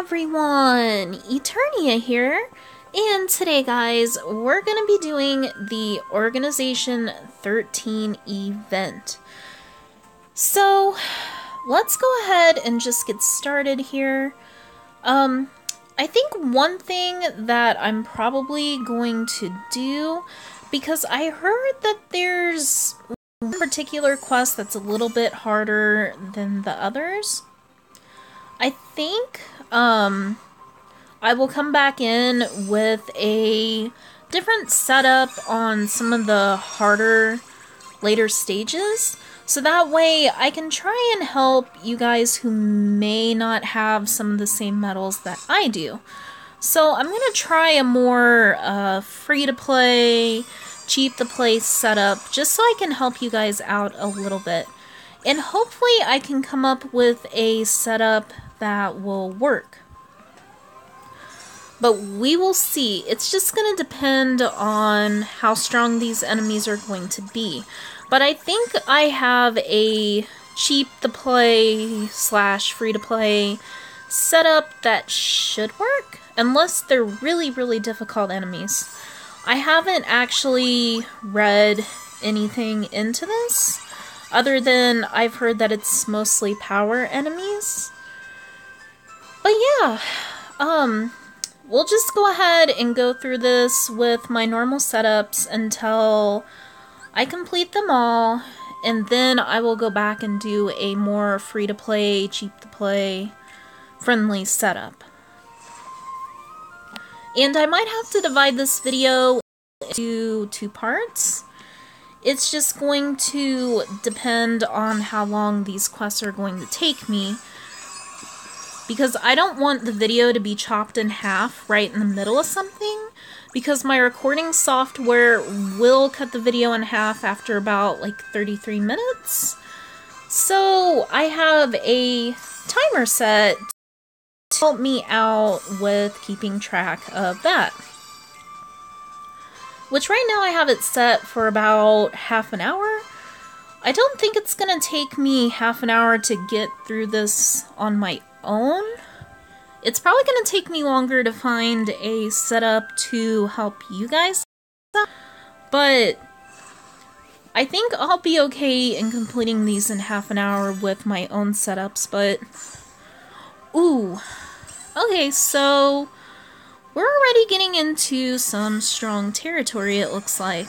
everyone, Eternia here, and today guys, we're going to be doing the Organization 13 event. So, let's go ahead and just get started here. I think one thing that I'm probably going to do, because I heard that there's one particular quest that's a little bit harder than the others. I think, I will come back in with a different setup on some of the harder later stages, so that way I can try and help you guys who may not have some of the same medals that I do. So I'm going to try a more free-to-play, cheap-to-play setup, just so I can help you guys out a little bit. And hopefully I can come up with a setup that will work. But we will see. It's just going to depend on how strong these enemies are going to be. But I think I have a cheap-to-play / free-to-play setup that should work, unless they're really, really difficult enemies. I haven't actually read anything into this, other than I've heard that it's mostly power enemies. But yeah, we'll just go ahead and go through this with my normal setups until I complete them all, and then I will go back and do a more free-to-play, cheap-to-play, friendly setup. And I might have to divide this video into 2 parts. It's just going to depend on how long these quests are going to take me, because I don't want the video to be chopped in half right in the middle of something, because my recording software will cut the video in half after about like 33 minutes. So I have a timer set to help me out with keeping track of that. Which right now I have it set for about half an hour. I don't think it's gonna take me half an hour to get through this on my own. It's probably gonna take me longer to find a setup to help you guys, but I think I'll be okay in completing these in half an hour with my own setups. But ooh, okay, so we're already getting into some strong territory, it looks like.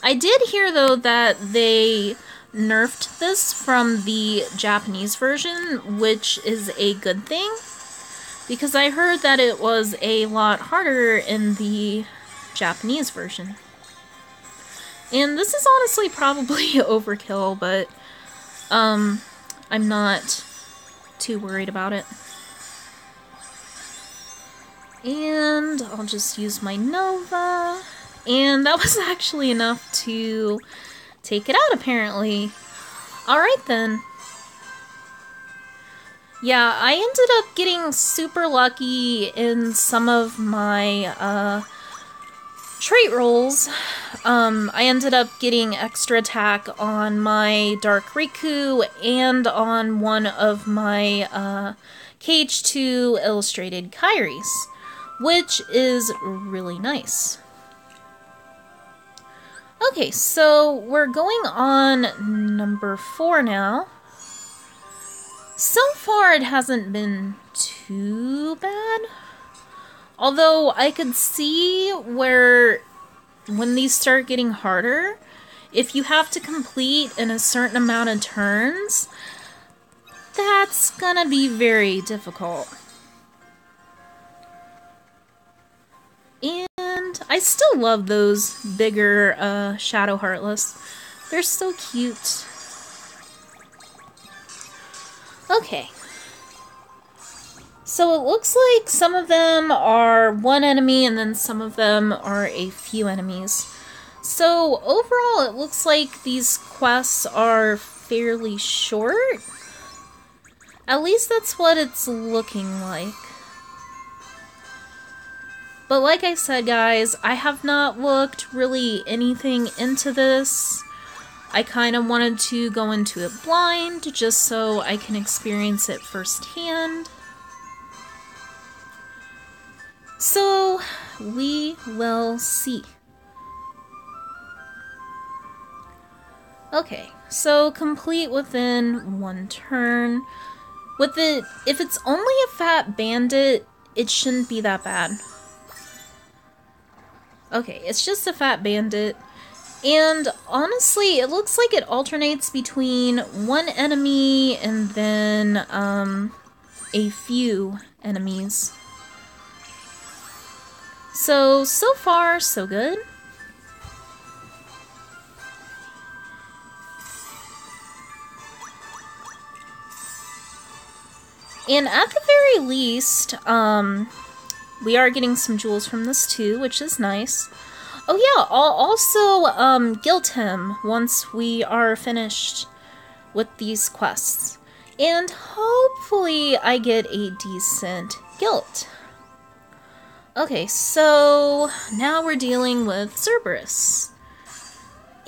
I did hear, though, that they nerfed this from the Japanese version, which is a good thing, because I heard that it was a lot harder in the Japanese version. And this is honestly probably overkill, but I'm not too worried about it. And I'll just use my Nova. And that was actually enough to take it out, apparently. Alright then. Yeah, I ended up getting super lucky in some of my trait rolls. I ended up getting extra attack on my Dark Riku and on one of my KH2 illustrated Kairis, which is really nice. Okay, so we're going on number 4 now. So far it hasn't been too bad, although I could see where when these start getting harder, if you have to complete in a certain amount of turns, that's gonna be very difficult. And I still love those bigger Shadow Heartless. They're so cute. Okay. So it looks like some of them are one enemy and then some of them are a few enemies. So overall it looks like these quests are fairly short. At least that's what it's looking like. But like I said, guys, I have not looked really anything into this. I kind of wanted to go into it blind, just so I can experience it firsthand. So, we will see. Okay, so complete within 1 turn. With it, if it's only a fat bandit, it shouldn't be that bad. Okay, it's just a fat bandit. And honestly, it looks like it alternates between 1 enemy and then a few enemies. So far, so good. And at the very least, we are getting some jewels from this too, which is nice. Oh yeah, I'll also guild him once we are finished with these quests. And hopefully I get a decent guild. Okay, so now we're dealing with Cerberus.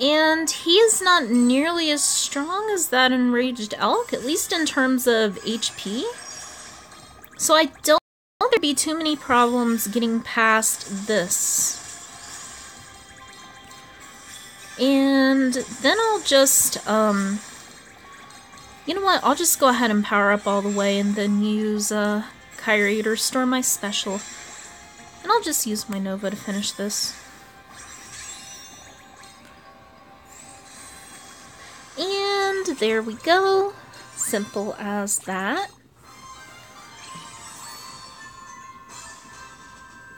And he is not nearly as strong as that enraged elk, at least in terms of HP. So I don't think there'd be too many problems getting past this. And then I'll just, you know what, I'll just go ahead and power up all the way and then use Kyrie to restore my special. And I'll just use my Nova to finish this. And there we go. Simple as that.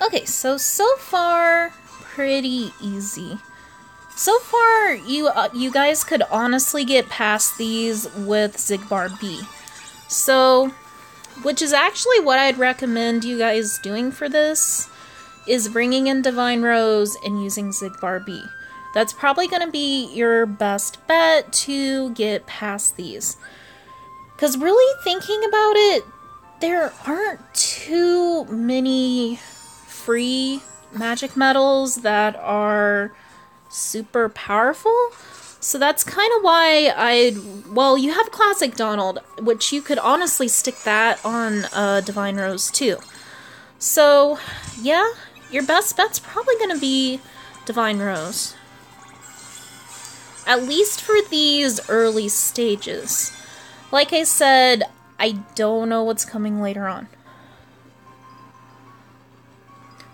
Okay, so far, pretty easy. So far, you guys could honestly get past these with Xigbar B. So, which is actually what I'd recommend you guys doing for this, is bringing in Divine Rose and using Xigbar B. That's probably going to be your best bet to get past these. Because really thinking about it, there aren't too many free magic medals that are super powerful. So that's kind of why well, you have Classic Donald, which you could honestly stick that on Divine Rose too. So, yeah, your best bet's probably going to be Divine Rose. At least for these early stages. Like I said, I don't know what's coming later on.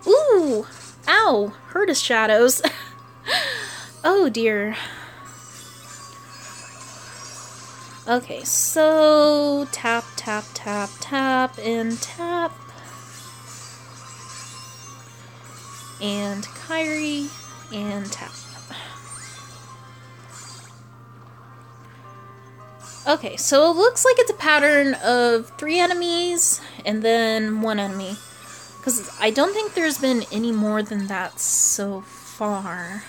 Ooh! Ow! Hurt his shadows. Oh dear. Okay, so tap, tap, tap, tap, and tap. And Kyrie, and tap. Okay, so it looks like it's a pattern of 3 enemies and then 1 enemy. Because I don't think there's been any more than that so far.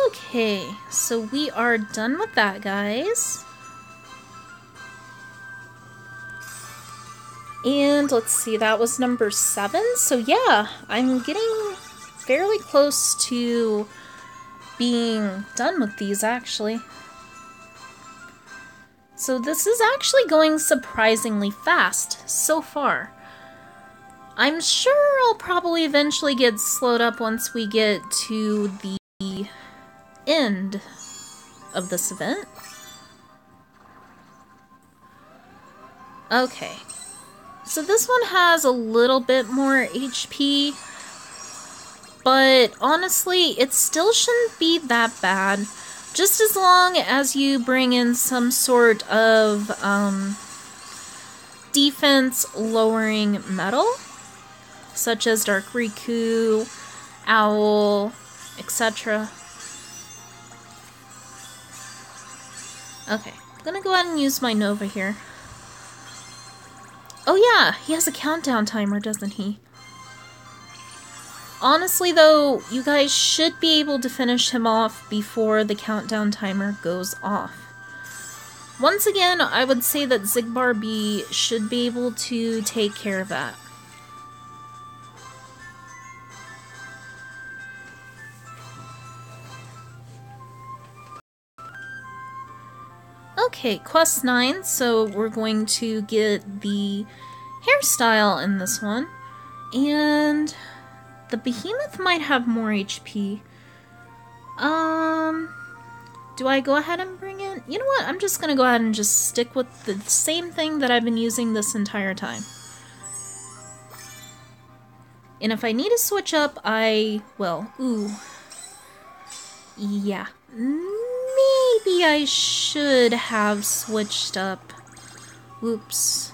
Okay, so we are done with that, guys. And let's see, that was number 7. So yeah, I'm getting fairly close to being done with these, actually. So this is actually going surprisingly fast so far. I'm sure I'll probably eventually get slowed up once we get to the end of this event. Okay. So this one has a little bit more HP, but honestly, it still shouldn't be that bad. Just as long as you bring in some sort of defense-lowering metal, such as Dark Riku, Owl, etc. Okay, I'm gonna go ahead and use my Nova here. Oh yeah, he has a countdown timer, doesn't he? Honestly though, you guys should be able to finish him off before the countdown timer goes off. Once again, I would say that Xigbar B should be able to take care of that. Okay, quest 9, so we're going to get the hairstyle in this one. And the behemoth might have more HP. Do I go ahead and bring in? You know what? I'm just gonna go ahead and just stick with the same thing that I've been using this entire time. And if I need to switch up, I will. Ooh. Yeah. Maybe I should have switched up. Oops.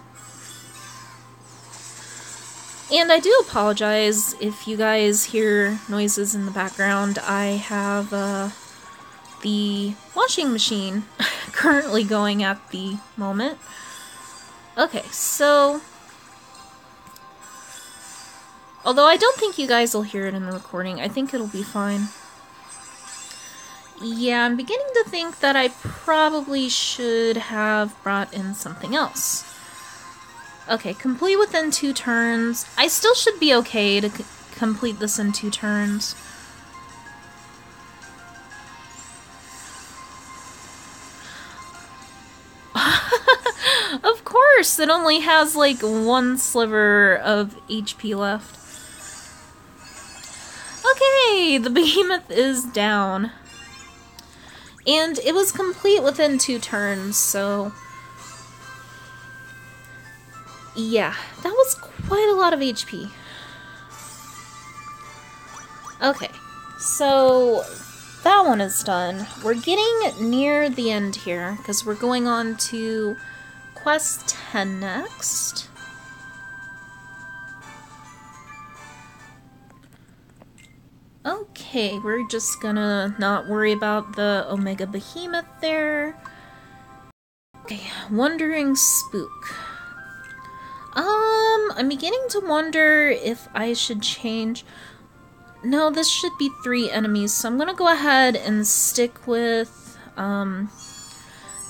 And I do apologize if you guys hear noises in the background. I have the washing machine currently going at the moment. Okay, so... although I don't think you guys will hear it in the recording, I think it'll be fine. Yeah, I'm beginning to think that I probably should have brought in something else. Okay, complete within 2 turns. I still should be okay to complete this in 2 turns. Of course, it only has like 1 sliver of HP left. Okay, the behemoth is down. And it was complete within 2 turns, so... yeah, that was quite a lot of HP. Okay, so that one is done. We're getting near the end here, because we're going on to quest 10 next. Okay, we're just gonna not worry about the Omega Behemoth there. Okay, Wandering Spook. I'm beginning to wonder if I should change... no, this should be 3 enemies, so I'm gonna go ahead and stick with,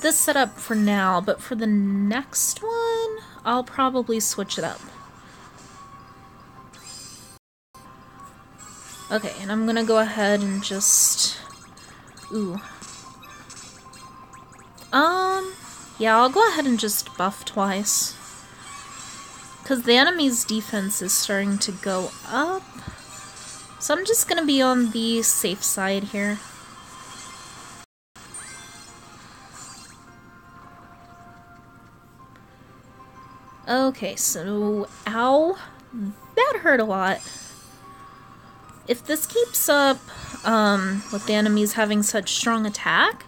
this setup for now, but for the next one, I'll probably switch it up. Okay, and I'm gonna go ahead and just... ooh. Yeah, I'll go ahead and just buff twice. Because the enemy's defense is starting to go up. So I'm just gonna be on the safe side here. Okay, so... ow. That hurt a lot. If this keeps up, with the enemies having such strong attack,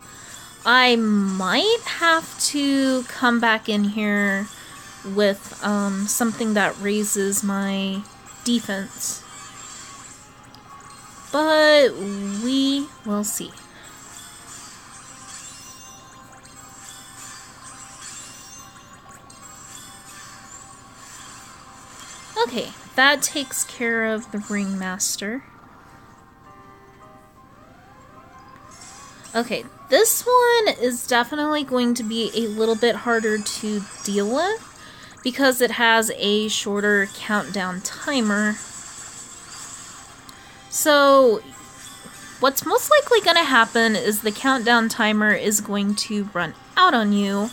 I might have to come back in here with, something that raises my defense. But we will see. Okay, that takes care of the Ringmaster. Okay, this one is definitely going to be a little bit harder to deal with because it has a shorter countdown timer. So, what's most likely going to happen is the countdown timer is going to run out on you.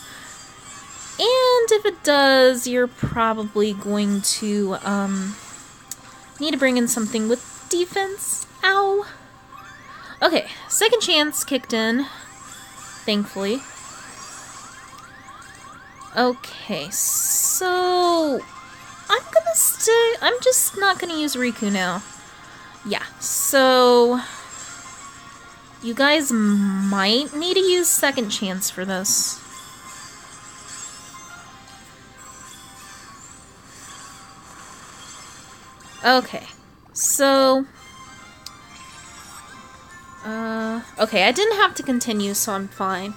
And if it does, you're probably going to need to bring in something with defense. Ow! Okay, second chance kicked in, thankfully. Okay, so I'm just not gonna use Riku now. Yeah, so you guys might need to use second chance for this. Okay, so... okay, I didn't have to continue, so I'm fine.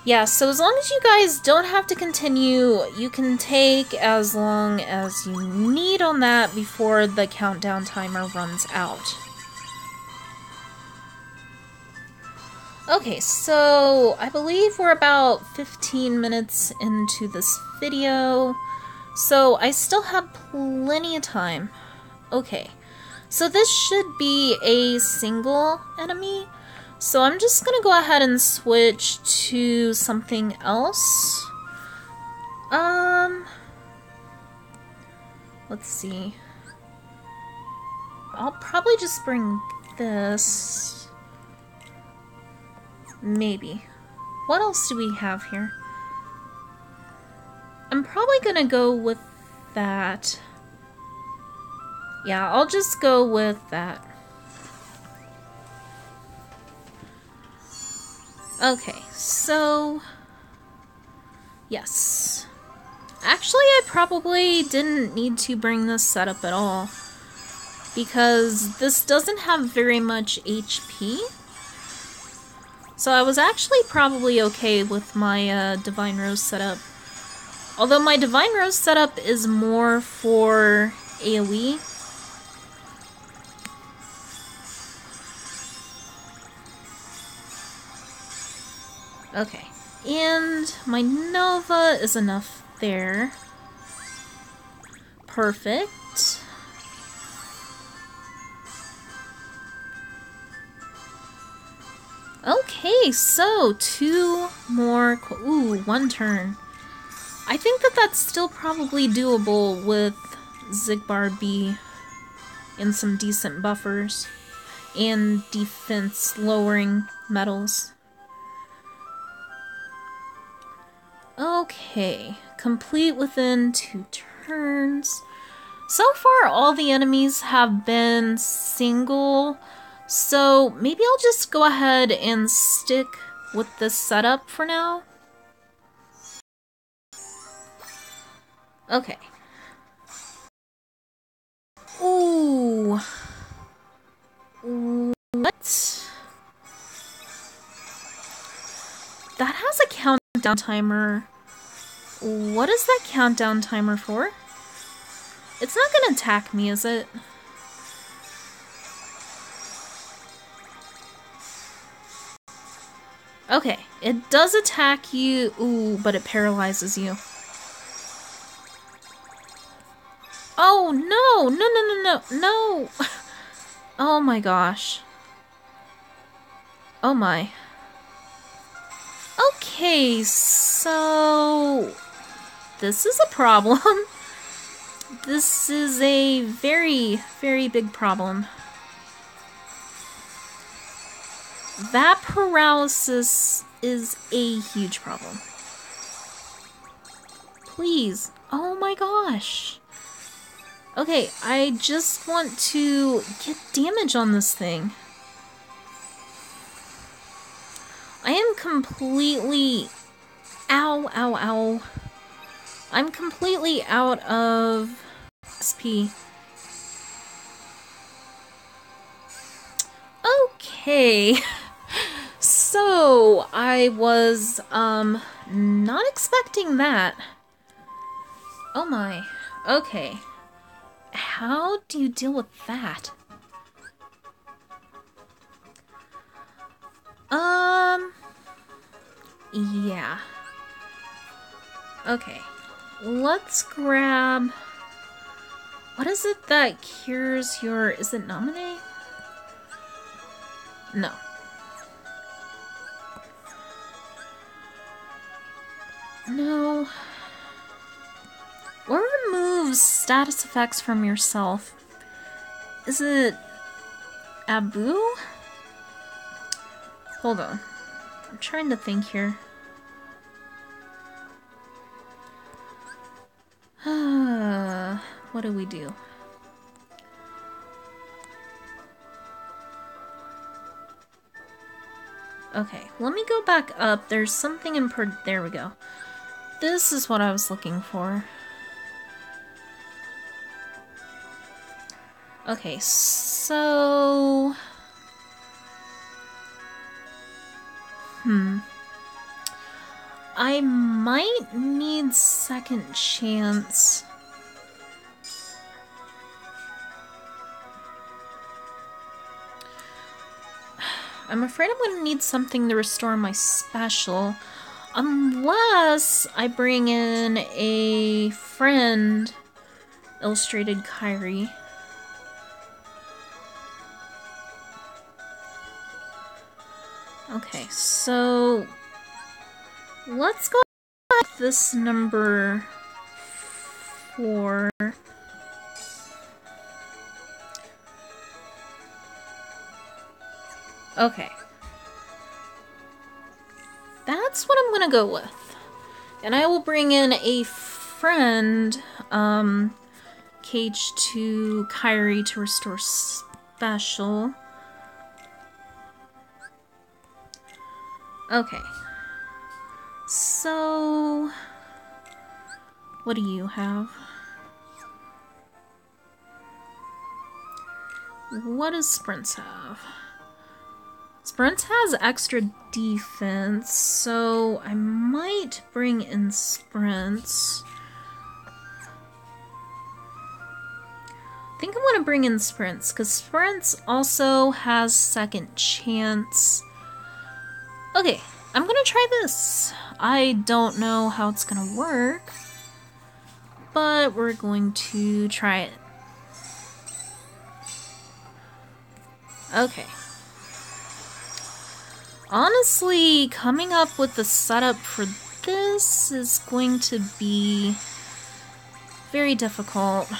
Yeah, so as long as you guys don't have to continue, you can take as long as you need on that before the countdown timer runs out. Okay, so I believe we're about 15 minutes into this video, so I still have plenty of time. Okay, so this should be a single enemy, So I'm just gonna go ahead and switch to something else. Let's see. I'll probably just bring this. Maybe. What else do we have here? I'm probably gonna go with that. Yeah, I'll just go with that. Okay, so... yes. Actually, I probably didn't need to bring this setup at all, because this doesn't have very much HP. So I was actually probably okay with my Divine Rose setup. Although my Divine Rose setup is more for AoE. Okay, and my Nova is enough there. Perfect. Okay, so 2 more. Ooh, 1 turn. I think that that's still probably doable with Zigbar B and some decent buffers and defense lowering metals. Okay, complete within 2 turns. So far, all the enemies have been single, so maybe I'll just go ahead and stick with this setup for now. Okay. Ooh. What? That has a countdown timer. What is that countdown timer for? It's not gonna attack me, is it? Okay, it does attack you. Ooh, but it paralyzes you. Oh, no! No, no, no, no, no! Oh my gosh. Oh my. Okay, so... this is a problem. This is a very, very big problem. That paralysis is a huge problem. Please. Oh my gosh. Okay, I just want to get damage on this thing. I am completely... ow, ow, ow. I'm completely out of SP. Okay. So, I was, not expecting that. Oh my. Okay. How do you deal with that? Yeah. Okay. Let's grab... what is it that cures your... is it Nominate? No. No. What removes status effects from yourself? Is it... Abu? Hold on. I'm trying to think here. What do we do? Okay, let me go back up. There's something in there we go. This is what I was looking for. Okay, so... I might need second chance. I'm afraid I'm gonna need something to restore my special. Unless I bring in a friend, Illustrated Kyrie. Okay, so let's go with this number 4. Okay. That's what I'm gonna go with. And I will bring in a friend, Cage to Kyrie to restore special. Okay. So, what do you have? What does Sprints have? Sprints has extra defense, so I might bring in Sprints. I think I want to bring in Sprints, because Sprints also has second chance. Okay, I'm gonna try this. I don't know how it's gonna work, but we're going to try it. Okay. Honestly, coming up with the setup for this is going to be very difficult.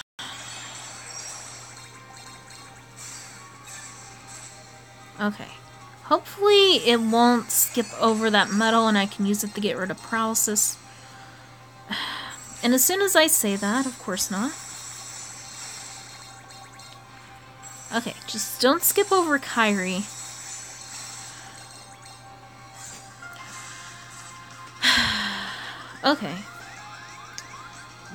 Okay. Hopefully it won't skip over that metal and I can use it to get rid of paralysis. And as soon as I say that, of course not. Okay, just don't skip over Kyrie. Okay.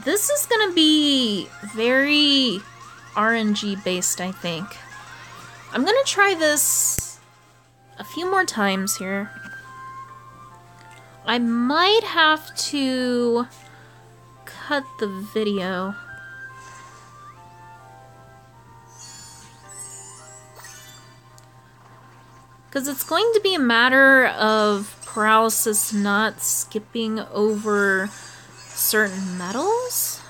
This is gonna be very RNG based, I think. I'm gonna try this a few more times here. I might have to cut the video. Because it's going to be a matter of paralysis not skipping over certain metals.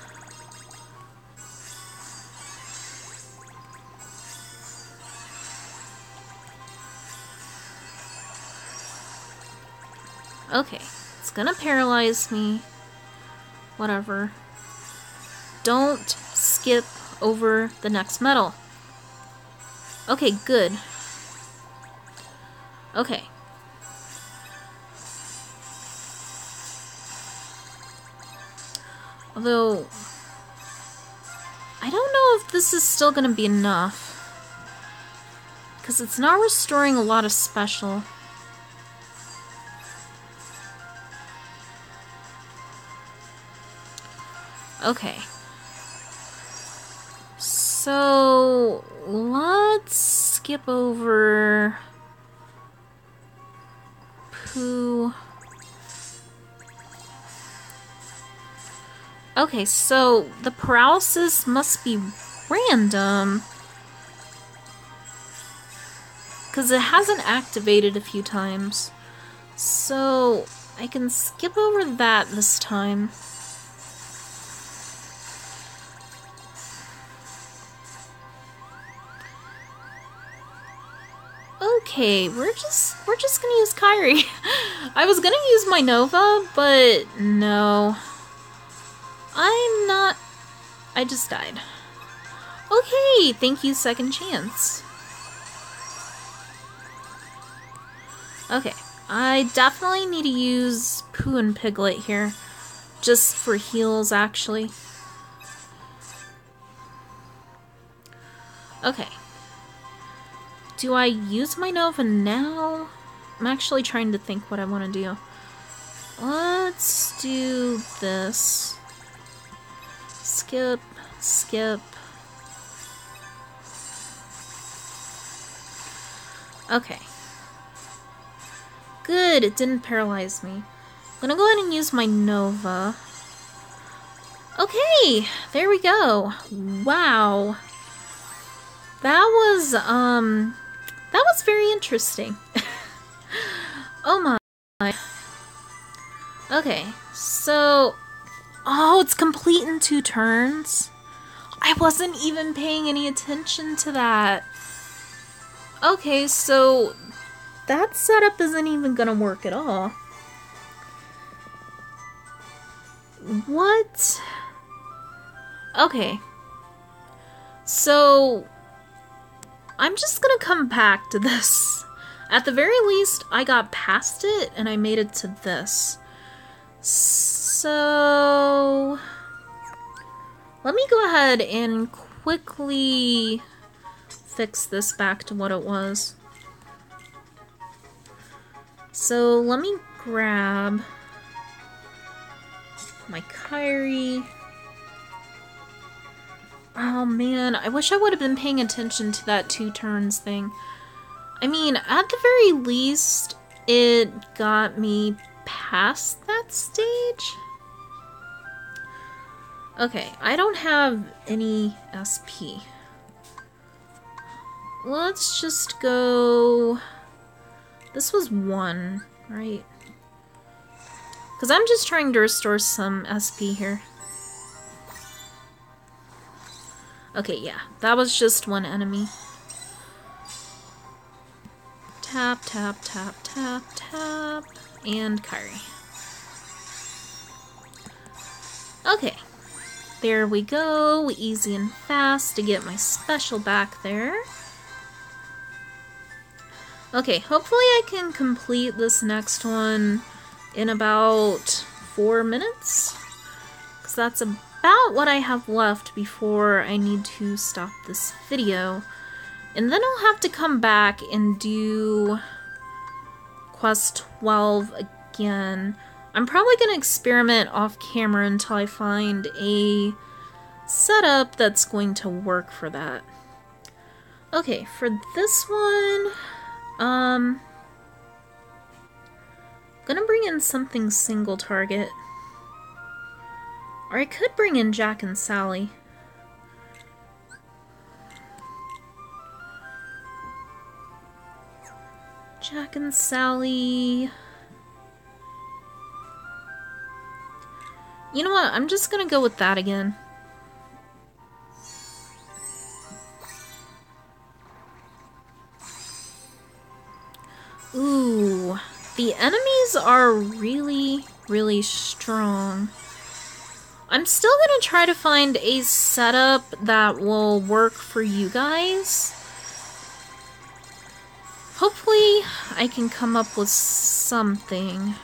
Okay, it's gonna paralyze me. Whatever. Don't skip over the next metal. Okay, good. Okay. Although, I don't know if this is still gonna be enough. Because it's not restoring a lot of special. Okay. So, let's skip over Pooh. Okay, so the paralysis must be random. Because it hasn't activated a few times. So, I can skip over that this time. Okay, we're just gonna use Kyrie. I was gonna use my Nova, but no. I'm not... I just died. Okay, thank you, second chance. Okay, I definitely need to use Pooh and Piglet here. Just for heals, actually. Okay. Do I use my Nova now? I'm actually trying to think what I want to do. Let's do this. Skip, skip. Okay. Good, it didn't paralyze me. I'm gonna go ahead and use my Nova. Okay, there we go. Wow. That was very interesting. Oh my. Okay, so... Oh, it's complete in 2 turns? I wasn't even paying any attention to that. Okay, so that setup isn't even gonna work at all. What? Okay. So, I'm just gonna come back to this. At the very least, I got past it and I made it to this. So, let me go ahead and quickly fix this back to what it was. So, let me grab my Kyrie. Oh man, I wish I would have been paying attention to that 2 turns thing. I mean, at the very least, it got me past that stage. Okay, I don't have any SP. Let's just go... This was 1, right? Because I'm just trying to restore some SP here. Okay, yeah, that was just 1 enemy. Tap, tap, tap, tap, tap, and Kyrie. Okay, there we go, easy and fast to get my special back there. Okay, hopefully I can complete this next one in about 4 minutes, because that's about what I have left before I need to stop this video. And then I'll have to come back and do Quest 12 again. I'm probably going to experiment off camera until I find a setup that's going to work for that. Okay, for this one, I'm gonna bring in something single target. Or I could bring in Jack and Sally. Jack and Sally. You know what? I'm just gonna go with that again. Ooh, the enemies are really, really strong. I'm still gonna try to find a setup that will work for you guys. Hopefully, I can come up with something.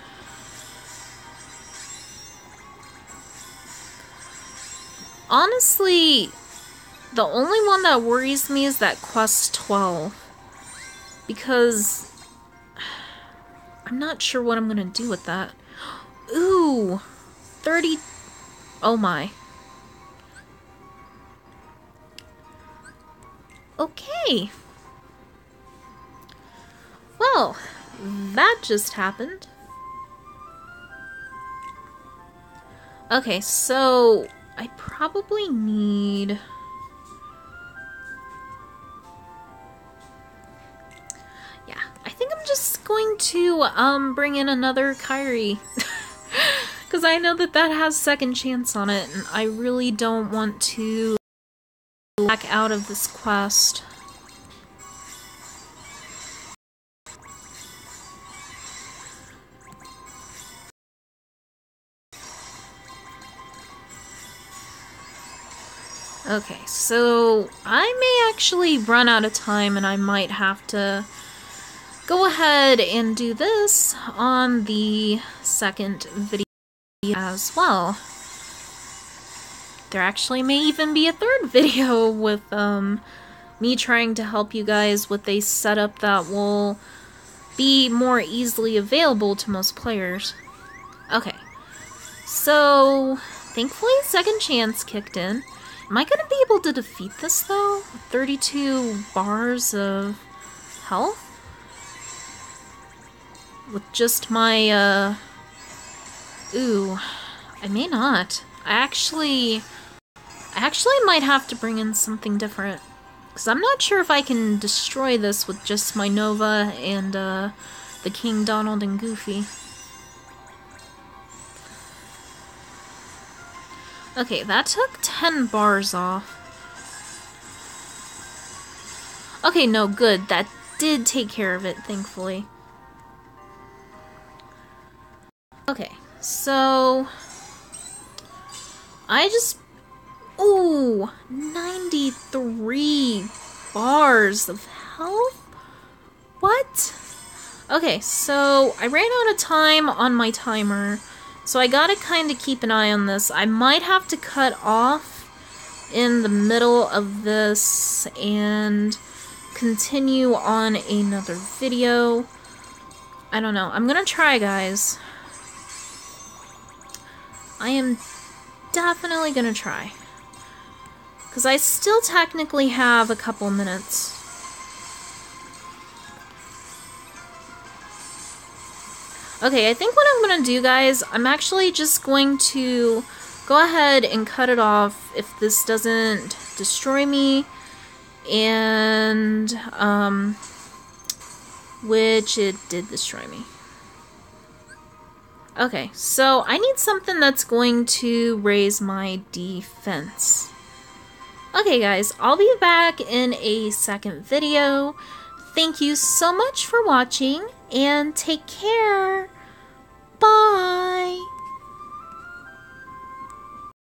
Honestly, the only one that worries me is that Quest 12. Because I'm not sure what I'm gonna do with that. Ooh, 30... Oh my. Okay. Well, that just happened. Okay, so I probably need... Yeah, I think I'm just going to bring in another Kyrie. Because I know that that has second chance on it, and I really don't want to back out of this quest. Okay, so I may actually run out of time and I might have to go ahead and do this on the second video as well. There actually may even be a third video with me trying to help you guys with a setup that will be more easily available to most players. Okay, so thankfully second chance kicked in. Am I going to be able to defeat this, though? 32 bars of health? With just my, Ooh, I may not. I actually might have to bring in something different. Because I'm not sure if I can destroy this with just my Nova and, the King, Donald, and Goofy. Okay, that took 10 bars off. Okay, no, good. That did take care of it, thankfully. Okay, so I just... Ooh, 93 bars of health? What? Okay, so I ran out of time on my timer, so I gotta kind of keep an eye on this. I might have to cut off in the middle of this and continue on another video. I don't know. I'm gonna try, guys. I am definitely gonna try. Because I still technically have a couple minutes. Okay, I think what I'm gonna do, guys, I'm actually just going to go ahead and cut it off if this doesn't destroy me. And, which it did destroy me. Okay, so I need something that's going to raise my defense. Okay guys, I'll be back in a second video. Thank you so much for watching, and take care. Bye!